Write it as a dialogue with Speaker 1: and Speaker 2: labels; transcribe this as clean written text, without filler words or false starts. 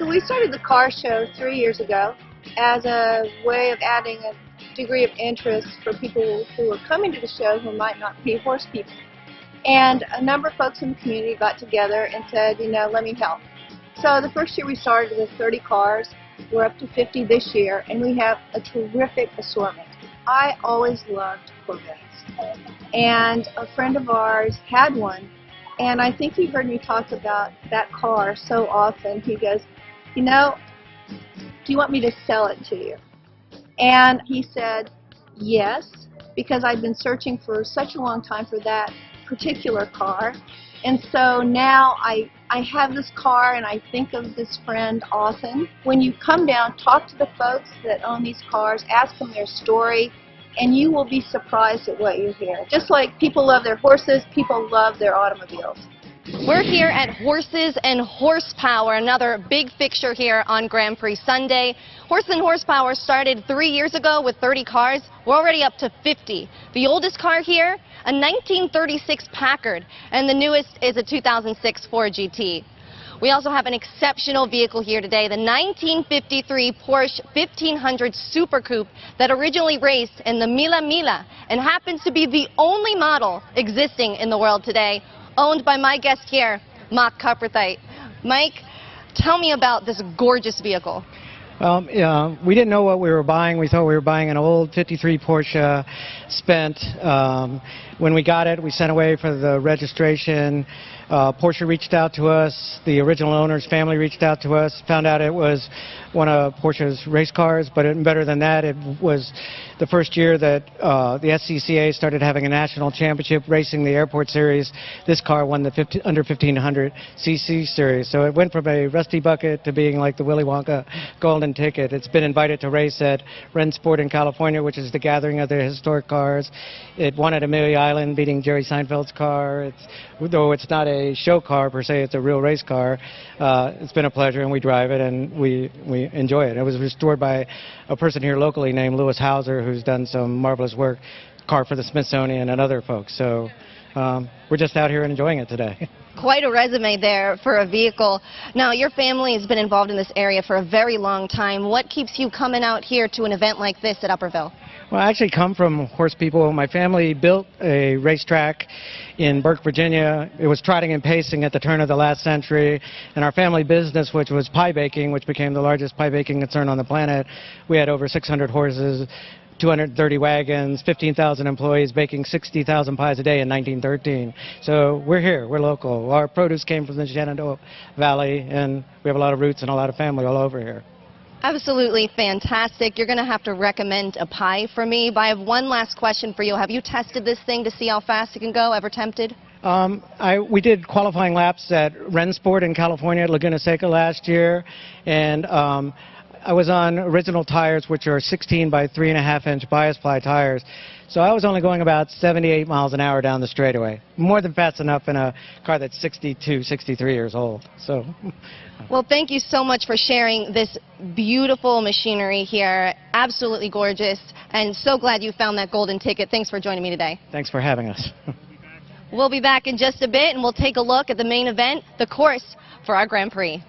Speaker 1: we started the car show 3 years ago as a way of adding a degree of interest for people who are coming to the show who might not be horse people. And a number of folks in the community got together and said, you know, let me help. So the first year we started with 30 cars. We're up to 50 this year, and we have a terrific assortment. I always loved Corvettes, and a friend of ours had one, and I think he heard me talk about that car so often. He goes, you know, do you want me to sell it to you? And he said, yes, because I've been searching for such a long time for that particular car. And so now I have this car, and I think of this friend often. When you come down, talk to the folks that own these cars, ask them their story, and you will be surprised at what you hear. Just like people love their horses, people love their automobiles.
Speaker 2: We're here at Horses and Horsepower, another big fixture here on Grand Prix Sunday. Horses and Horsepower started 3 years ago with 30 cars. We're already up to 50. The oldest car here, a 1936 Packard, and the newest is a 2006 Ford GT. We also have an exceptional vehicle here today, the 1953 Porsche 1500 Super Coupe that originally raced in the Mila Mila and happens to be the only model existing in the world today, owned by my guest here, Mike Copperthite. Mike, tell me about this gorgeous vehicle.
Speaker 3: We didn't know what we were buying. We thought we were buying an old 53 Porsche Spent. When we got it, we sent away for the registration. Porsche reached out to us. The original owner's family reached out to us, found out it was one of Porsche's race cars, but better than that, it was the first year that the SCCA started having a national championship racing the airport series. This car won the under 1500 cc series. So it went from a rusty bucket to being like the Willy Wonka golden ticket. It's been invited to race at Rennsport in California, which is the gathering of the historic cars. It won at Amelia Island, beating Jerry Seinfeld's car. Though it's not a show car per se, it's a real race car. It's been a pleasure, and we drive it, and we enjoy it. It was restored by a person here locally named Lewis Hauser, who's done some marvelous work, car for the Smithsonian and other folks. So we're just out here enjoying it today.
Speaker 2: Quite a resume there for a vehicle. Now, your family has been involved in this area for a very long time. What keeps you coming out here to an event like this at Upperville?
Speaker 3: Well, I actually come from horse people. My family built a racetrack in Burke, Virginia. It was trotting and pacing at the turn of the last century. And our family business, which was pie baking, which became the largest pie baking concern on the planet, we had over 600 horses, 230 wagons, 15,000 employees baking 60,000 pies a day in 1913. So we're here, we're local. Our produce came from the Shenandoah Valley, and we have a lot of roots and a lot of family all over here.
Speaker 2: Absolutely fantastic. You're going to have to recommend a pie for me, but I have one last question for you. Have you tested this thing to see how fast it can go? Ever tempted?
Speaker 3: We did qualifying laps at Rennsport in California at Laguna Seca last year, and I was on original tires, which are 16 by 3.5-inch bias ply tires. So I was only going about 78 miles an hour down the straightaway. More than fast enough in a car that's 62, 63 years old. So.
Speaker 2: Well, thank you so much for sharing this beautiful machinery here. Absolutely gorgeous. And so glad you found that golden ticket. Thanks for joining me today.
Speaker 3: Thanks for having us.
Speaker 2: We'll be back in just a bit, and we'll take a look at the main event, the course for our Grand Prix.